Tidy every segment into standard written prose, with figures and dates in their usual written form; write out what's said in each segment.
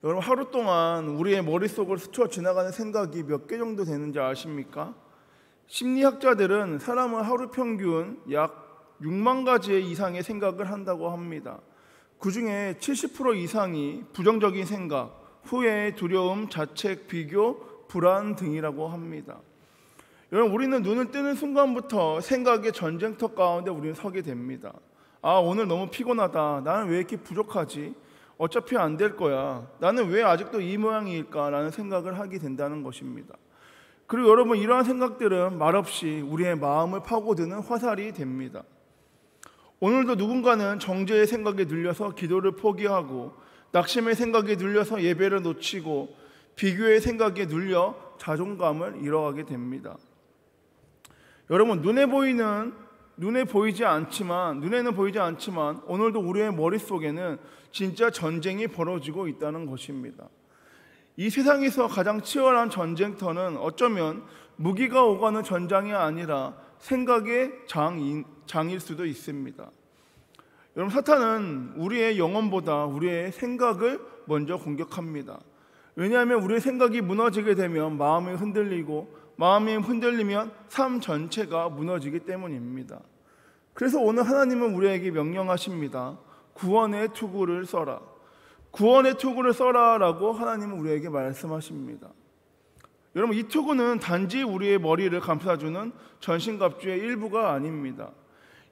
여러분, 하루 동안 우리의 머릿속을 스쳐 지나가는 생각이 몇 개 정도 되는지 아십니까? 심리학자들은 사람은 하루 평균 약 6만 가지 이상의 생각을 한다고 합니다. 그 중에 70% 이상이 부정적인 생각, 후회, 두려움, 자책, 비교, 불안 등이라고 합니다. 여러분, 우리는 눈을 뜨는 순간부터 생각의 전쟁터 가운데 우리는 서게 됩니다. 오늘 너무 피곤하다. 나는 왜 이렇게 부족하지? 어차피 안 될 거야. 나는 왜 아직도 이 모양일까? 라는 생각을 하게 된다는 것입니다. 그리고 여러분, 이러한 생각들은 말없이 우리의 마음을 파고드는 화살이 됩니다. 오늘도 누군가는 정죄의 생각에 눌려서 기도를 포기하고, 낙심의 생각에 눌려서 예배를 놓치고, 비교의 생각에 눌려 자존감을 잃어가게 됩니다. 여러분, 눈에는 보이지 않지만 오늘도 우리의 머릿속에는 진짜 전쟁이 벌어지고 있다는 것입니다. 이 세상에서 가장 치열한 전쟁터는 어쩌면 무기가 오가는 전장이 아니라 생각의 장일 수도 있습니다. 여러분, 사탄은 우리의 영혼보다 우리의 생각을 먼저 공격합니다. 왜냐하면 우리의 생각이 무너지게 되면 마음이 흔들리고, 마음이 흔들리면 삶 전체가 무너지기 때문입니다. 그래서 오늘 하나님은 우리에게 명령하십니다. 구원의 투구를 써라. 구원의 투구를 써라라고 하나님은 우리에게 말씀하십니다. 여러분, 이 투구는 단지 우리의 머리를 감싸주는 전신갑주의 일부가 아닙니다.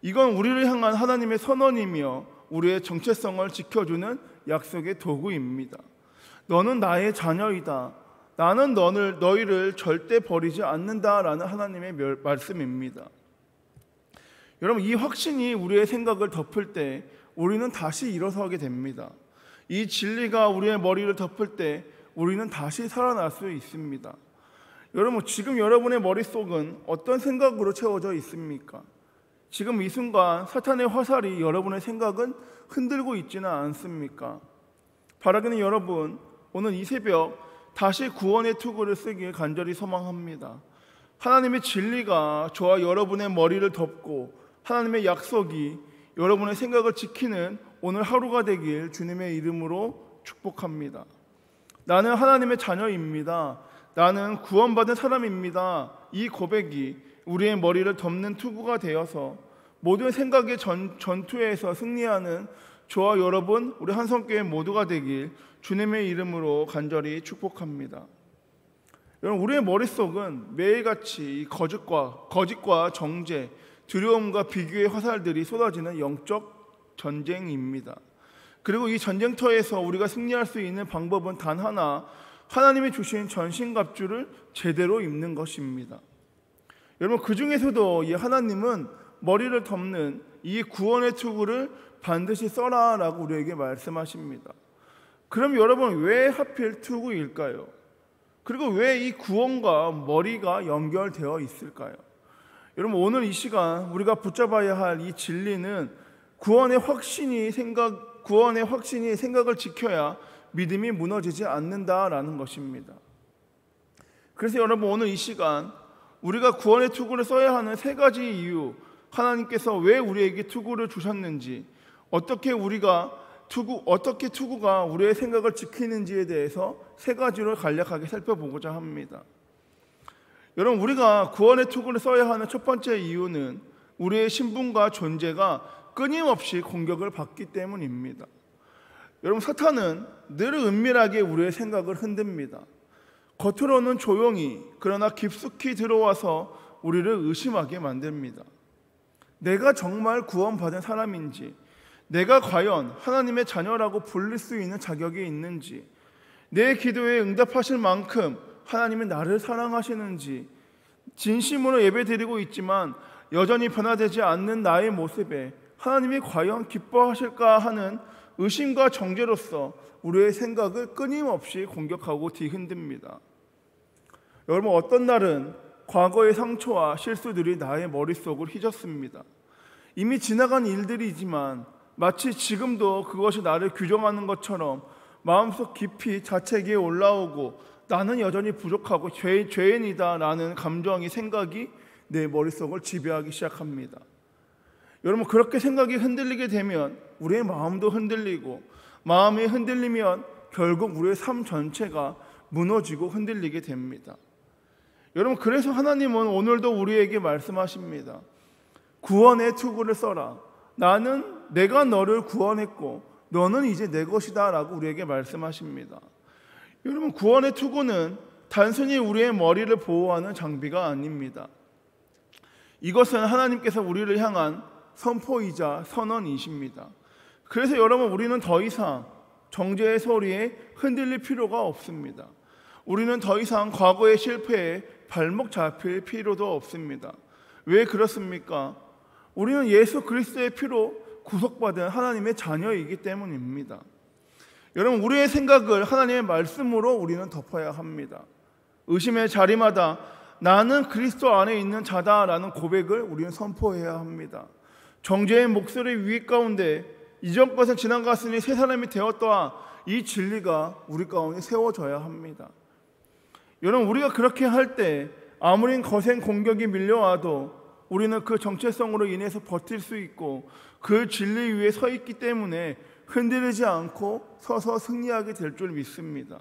이건 우리를 향한 하나님의 선언이며 우리의 정체성을 지켜주는 약속의 도구입니다. 너는 나의 자녀이다. 나는 너희를 절대 버리지 않는다라는 하나님의 말씀입니다. 여러분, 이 확신이 우리의 생각을 덮을 때 우리는 다시 일어서게 됩니다. 이 진리가 우리의 머리를 덮을 때 우리는 다시 살아날 수 있습니다. 여러분, 지금 여러분의 머릿속은 어떤 생각으로 채워져 있습니까? 지금 이 순간 사탄의 화살이 여러분의 생각은 흔들고 있지는 않습니까? 바라기는 여러분, 오늘 이 새벽 다시 구원의 투구를 쓰길 간절히 소망합니다. 하나님의 진리가 저와 여러분의 머리를 덮고 하나님의 약속이 여러분의 생각을 지키는 오늘 하루가 되길 주님의 이름으로 축복합니다. 나는 하나님의 자녀입니다. 나는 구원받은 사람입니다. 이 고백이 우리의 머리를 덮는 투구가 되어서 모든 생각의 전투에서 승리하는 저와 여러분, 우리 한성교회 모두가 되길 주님의 이름으로 간절히 축복합니다. 여러분, 우리의 머릿속은 매일같이 거짓과 정죄, 두려움과 비교의 화살들이 쏟아지는 영적 전쟁입니다. 그리고 이 전쟁터에서 우리가 승리할 수 있는 방법은 단 하나, 하나님이 주신 전신갑주를 제대로 입는 것입니다. 여러분, 그 중에서도 이 하나님은 머리를 덮는 이 구원의 투구를 반드시 써라라고 우리에게 말씀하십니다. 그럼 여러분, 왜 하필 투구일까요? 그리고 왜 이 구원과 머리가 연결되어 있을까요? 여러분, 오늘 이 시간 우리가 붙잡아야 할 이 진리는 구원의 확신이 생각을 지켜야 믿음이 무너지지 않는다라는 것입니다. 그래서 여러분, 오늘 이 시간 우리가 구원의 투구를 써야 하는 세 가지 이유, 하나님께서 왜 우리에게 투구를 주셨는지, 어떻게 투구가 우리의 생각을 지키는지에 대해서 세 가지로 간략하게 살펴보고자 합니다. 여러분, 우리가 구원의 투구를 써야 하는 첫 번째 이유는 우리의 신분과 존재가 끊임없이 공격을 받기 때문입니다. 여러분, 사탄은 늘 은밀하게 우리의 생각을 흔듭니다. 겉으로는 조용히, 그러나 깊숙이 들어와서 우리를 의심하게 만듭니다. 내가 정말 구원받은 사람인지, 내가 과연 하나님의 자녀라고 불릴 수 있는 자격이 있는지, 내 기도에 응답하실 만큼 하나님이 나를 사랑하시는지, 진심으로 예배드리고 있지만 여전히 변화되지 않는 나의 모습에 하나님이 과연 기뻐하실까 하는 의심과 정죄로서 우리의 생각을 끊임없이 공격하고 뒤흔듭니다. 여러분, 어떤 날은 과거의 상처와 실수들이 나의 머릿속을 휘젓습니다. 이미 지나간 일들이지만 마치 지금도 그것이 나를 규정하는 것처럼 마음속 깊이 자책이 올라오고, 나는 여전히 부족하고 죄인이다 라는 감정이, 생각이 내 머릿속을 지배하기 시작합니다. 여러분, 그렇게 생각이 흔들리게 되면 우리의 마음도 흔들리고, 마음이 흔들리면 결국 우리의 삶 전체가 무너지고 흔들리게 됩니다. 여러분, 그래서 하나님은 오늘도 우리에게 말씀하십니다. 구원의 투구를 써라. 내가 너를 구원했고 너는 이제 내 것이다 라고 우리에게 말씀하십니다. 여러분, 구원의 투구는 단순히 우리의 머리를 보호하는 장비가 아닙니다. 이것은 하나님께서 우리를 향한 선포이자 선언이십니다. 그래서 여러분, 우리는 더 이상 정죄의 소리에 흔들릴 필요가 없습니다. 우리는 더 이상 과거의 실패에 발목 잡힐 필요도 없습니다. 왜 그렇습니까? 우리는 예수 그리스도의 피로 구속받은 하나님의 자녀이기 때문입니다. 여러분, 우리의 생각을 하나님의 말씀으로 우리는 덮어야 합니다. 의심의 자리마다 나는 그리스도 안에 있는 자다라는 고백을 우리는 선포해야 합니다. 정죄의 목소리 위기 가운데 이전 것은 지나갔으니 새 사람이 되었다, 이 진리가 우리 가운데 세워져야 합니다. 여러분, 우리가 그렇게 할 때 아무리 거센 공격이 밀려와도 우리는 그 정체성으로 인해서 버틸 수 있고 그 진리 위에 서 있기 때문에 흔들리지 않고 서서 승리하게 될 줄 믿습니다.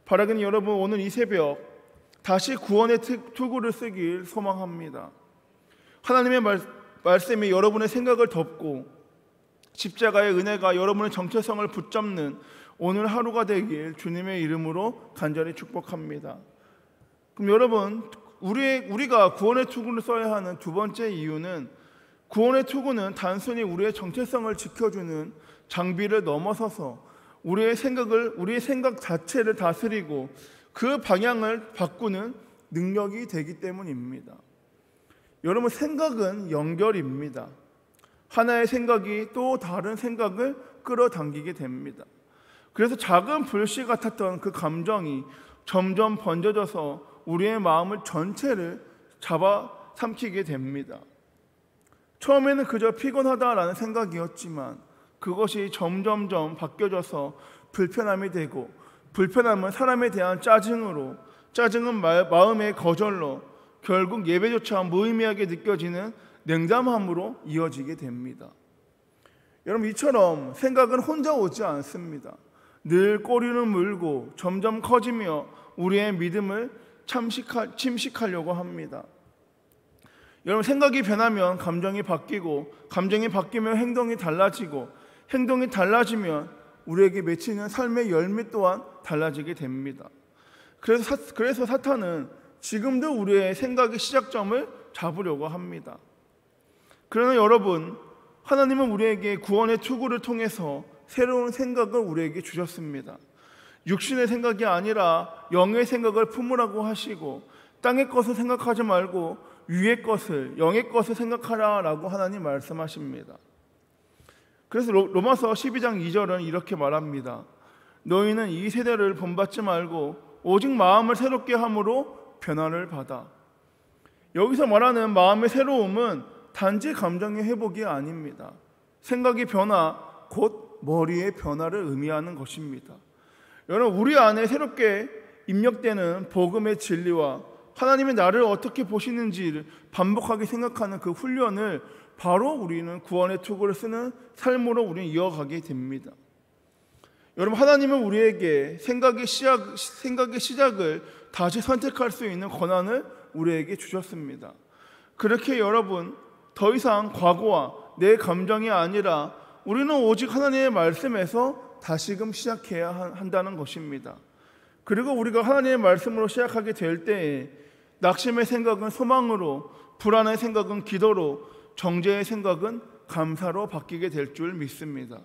바라기는 여러분, 오늘 이 새벽 다시 구원의 투구를 쓰길 소망합니다. 하나님의 말씀이 여러분의 생각을 덮고 십자가의 은혜가 여러분의 정체성을 붙잡는 오늘 하루가 되길 주님의 이름으로 간절히 축복합니다. 그럼 여러분, 우리가 구원의 투구를 써야 하는 두 번째 이유는, 구원의 투구는 단순히 우리의 정체성을 지켜주는 장비를 넘어서서 우리의 생각 자체를 다스리고 그 방향을 바꾸는 능력이 되기 때문입니다. 여러분, 생각은 연결입니다. 하나의 생각이 또 다른 생각을 끌어당기게 됩니다. 그래서 작은 불씨 같았던 그 감정이 점점 번져져서 우리의 마음을 전체를 잡아삼키게 됩니다. 처음에는 그저 피곤하다라는 생각이었지만 그것이 점점점 바뀌어져서 불편함이 되고, 불편함은 사람에 대한 짜증으로, 짜증은 마음의 거절로, 결국 예배조차 무의미하게 느껴지는 냉담함으로 이어지게 됩니다. 여러분, 이처럼 생각은 혼자 오지 않습니다. 늘 꼬리를 물고 점점 커지며 우리의 믿음을 침식하려고 합니다. 여러분, 생각이 변하면 감정이 바뀌고, 감정이 바뀌면 행동이 달라지고, 행동이 달라지면 우리에게 맺히는 삶의 열매 또한 달라지게 됩니다. 그래서 사탄은 지금도 우리의 생각의 시작점을 잡으려고 합니다. 그러나 여러분, 하나님은 우리에게 구원의 투구를 통해서 새로운 생각을 우리에게 주셨습니다. 육신의 생각이 아니라 영의 생각을 품으라고 하시고, 땅의 것을 생각하지 말고 위의 것을, 영의 것을 생각하라라고 하나님 말씀하십니다. 그래서 로마서 12장 2절은 이렇게 말합니다. 너희는 이 세대를 본받지 말고 오직 마음을 새롭게 함으로 변화를 받아. 여기서 말하는 마음의 새로움은 단지 감정의 회복이 아닙니다. 생각의 변화, 곧 머리의 변화를 의미하는 것입니다. 여러분, 우리 안에 새롭게 입력되는 복음의 진리와 하나님이 나를 어떻게 보시는지를 반복하게 생각하는 그 훈련을 바로 우리는 구원의 투구를 쓰는 삶으로 우리는 이어가게 됩니다. 여러분, 하나님은 우리에게 생각의 시작을 다시 선택할 수 있는 권한을 우리에게 주셨습니다. 그렇게 여러분, 더 이상 과거와 내 감정이 아니라 우리는 오직 하나님의 말씀에서 다시금 시작해야 한다는 것입니다. 그리고 우리가 하나님의 말씀으로 시작하게 될 때에 낙심의 생각은 소망으로, 불안의 생각은 기도로, 정죄의 생각은 감사로 바뀌게 될 줄 믿습니다.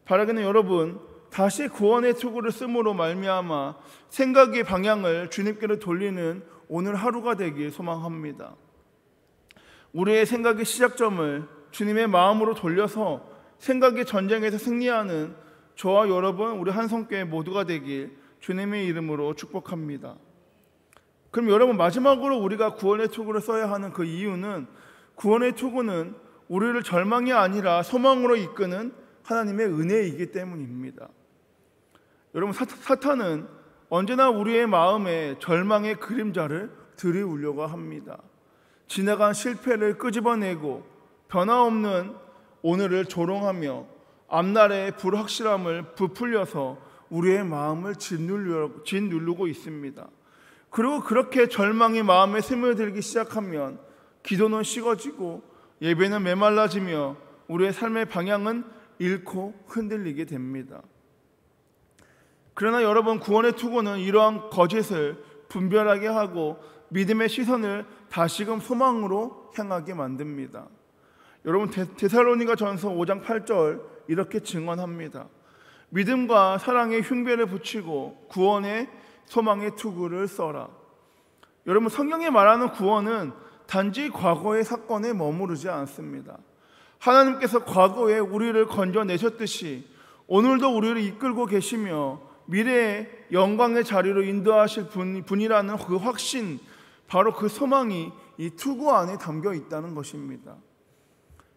바라기는 여러분, 다시 구원의 투구를 씀으로 말미암아 생각의 방향을 주님께로 돌리는 오늘 하루가 되길 소망합니다. 우리의 생각의 시작점을 주님의 마음으로 돌려서 생각의 전쟁에서 승리하는 저와 여러분, 우리 한성교회 모두가 되길 주님의 이름으로 축복합니다. 그럼 여러분, 마지막으로 우리가 구원의 투구를 써야 하는 그 이유는, 구원의 투구는 우리를 절망이 아니라 소망으로 이끄는 하나님의 은혜이기 때문입니다. 여러분, 사탄은 언제나 우리의 마음에 절망의 그림자를 들이우려고 합니다. 지나간 실패를 끄집어내고 변화없는 오늘을 조롱하며 앞날의 불확실함을 부풀려서 우리의 마음을 짓누르고 있습니다. 그리고 그렇게 절망이 마음에 스며들기 시작하면 기도는 식어지고 예배는 메말라지며 우리의 삶의 방향은 잃고 흔들리게 됩니다. 그러나 여러분, 구원의 투구는 이러한 거짓을 분별하게 하고 믿음의 시선을 다시금 소망으로 향하게 만듭니다. 여러분, 데살로니가전서 5장 8절 이렇게 증언합니다. 믿음과 사랑의 흉배를 붙이고 구원의 소망의 투구를 써라. 여러분, 성경에 말하는 구원은 단지 과거의 사건에 머무르지 않습니다. 하나님께서 과거에 우리를 건져내셨듯이 오늘도 우리를 이끌고 계시며 미래의 영광의 자리로 인도하실 분이라는 그 확신, 바로 그 소망이 이 투구 안에 담겨 있다는 것입니다.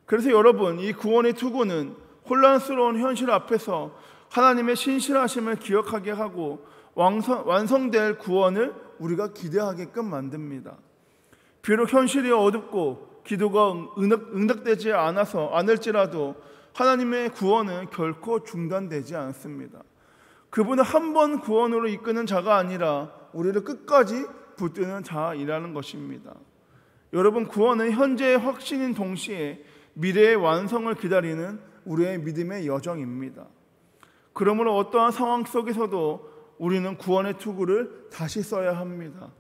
그래서 여러분, 이 구원의 투구는 혼란스러운 현실 앞에서 하나님의 신실하심을 기억하게 하고 완성될 구원을 우리가 기대하게끔 만듭니다. 비록 현실이 어둡고 기도가 응답되지 않을지라도 하나님의 구원은 결코 중단되지 않습니다. 그분은 한 번 구원으로 이끄는 자가 아니라 우리를 끝까지 붙드는 자이라는 것입니다. 여러분, 구원은 현재의 확신인 동시에 미래의 완성을 기다리는 우리의 믿음의 여정입니다. 그러므로 어떠한 상황 속에서도 우리는 구원의 투구를 다시 써야 합니다.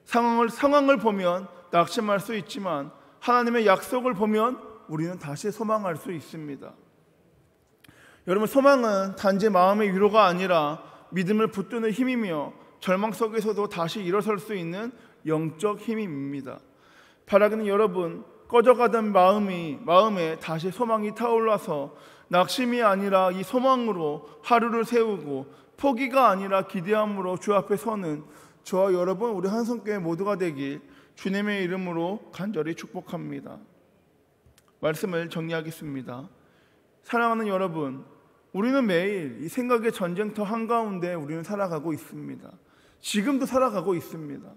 상황을 보면 낙심할 수 있지만 하나님의 약속을 보면 우리는 다시 소망할 수 있습니다. 여러분, 소망은 단지 마음의 위로가 아니라 믿음을 붙드는 힘이며 절망 속에서도 다시 일어설 수 있는 영적 힘입니다. 바라기는 여러분, 꺼져가던 마음에 다시 소망이 타올라서 낙심이 아니라 이 소망으로 하루를 세우고 포기가 아니라 기대함으로 주 앞에 서는 저와 여러분, 우리 한성교회 모두가 되길 주님의 이름으로 간절히 축복합니다. 말씀을 정리하겠습니다. 사랑하는 여러분, 우리는 매일 이 생각의 전쟁터 한가운데 우리는 살아가고 있습니다. 지금도 살아가고 있습니다.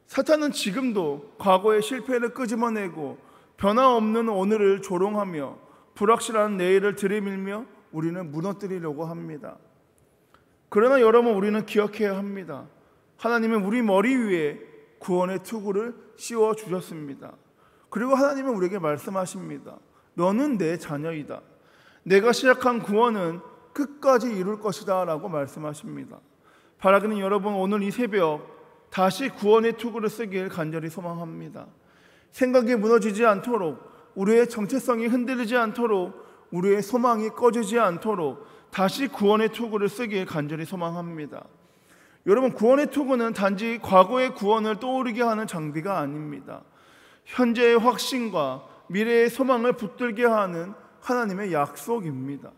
사탄은 지금도 과거의 실패를 끄집어내고 변화없는 오늘을 조롱하며 불확실한 내일을 들이밀며 우리는 무너뜨리려고 합니다. 그러나 여러분, 우리는 기억해야 합니다. 하나님은 우리 머리 위에 구원의 투구를 씌워 주셨습니다. 그리고 하나님은 우리에게 말씀하십니다. 너는 내 자녀이다. 내가 시작한 구원은 끝까지 이룰 것이다 라고 말씀하십니다. 바라기는 여러분, 오늘 이 새벽 다시 구원의 투구를 쓰길 간절히 소망합니다. 생각이 무너지지 않도록, 우리의 정체성이 흔들리지 않도록, 우리의 소망이 꺼지지 않도록 다시 구원의 투구를 쓰길 간절히 소망합니다. 여러분, 구원의 투구는 단지 과거의 구원을 떠오르게 하는 장비가 아닙니다. 현재의 확신과 미래의 소망을 붙들게 하는 하나님의 약속입니다.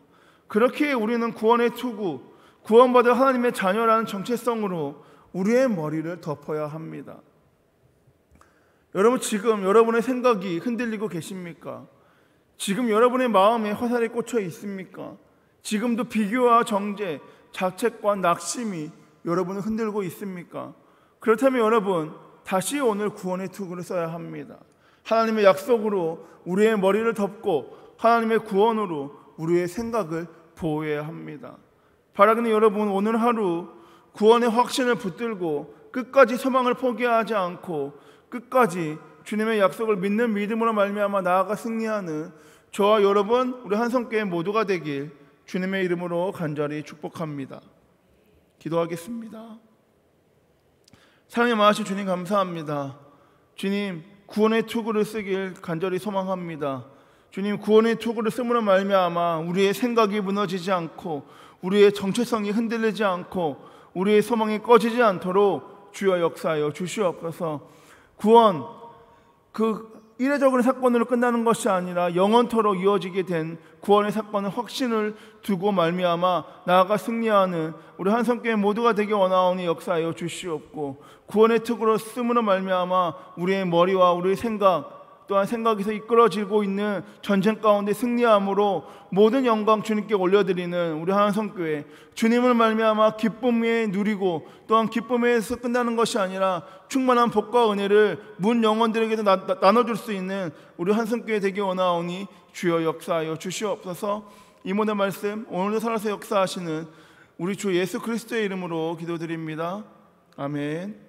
그렇게 우리는 구원의 투구, 구원받을 하나님의 자녀라는 정체성으로 우리의 머리를 덮어야 합니다. 여러분, 지금 여러분의 생각이 흔들리고 계십니까? 지금 여러분의 마음에 화살이 꽂혀 있습니까? 지금도 비교와 정죄, 자책과 낙심이 여러분을 흔들고 있습니까? 그렇다면 여러분, 다시 오늘 구원의 투구를 써야 합니다. 하나님의 약속으로 우리의 머리를 덮고 하나님의 구원으로 우리의 생각을 보호해야 합니다. 바라기는 여러분, 오늘 하루 구원의 확신을 붙들고 끝까지 소망을 포기하지 않고 끝까지 주님의 약속을 믿는 믿음으로 말미암아 나아가 승리하는 저와 여러분, 우리 한성교회 모두가 되길 주님의 이름으로 간절히 축복합니다. 기도하겠습니다. 사랑의 많으신 주님, 감사합니다. 주님, 구원의 투구를 쓰길 간절히 소망합니다. 주님, 구원의 투구를 쓰므로 말미암아 우리의 생각이 무너지지 않고 우리의 정체성이 흔들리지 않고 우리의 소망이 꺼지지 않도록 주여 역사하여 주시옵소서. 구원, 그 이례적인 사건으로 끝나는 것이 아니라 영원토록 이어지게 된 구원의 사건의 확신을 두고 말미암아 나아가 승리하는 우리 한성교회 모두가 되게 원하오니 역사하여 주시옵고, 구원의 투구로 쓰므로 말미암아 우리의 머리와 우리의 생각 또한 생각에서 이끌어지고 있는 전쟁 가운데 승리함으로 모든 영광 주님께 올려드리는 우리 한성교회, 주님을 말미암아 기쁨에 누리고 또한 기쁨에서 끝나는 것이 아니라 충만한 복과 은혜를 문 영혼들에게도 나눠줄 수 있는 우리 한성교회 되게 원하오니 주여 역사하여 주시옵소서. 이 모든 말씀 오늘도 살아서 역사하시는 우리 주 예수 그리스도의 이름으로 기도드립니다. 아멘.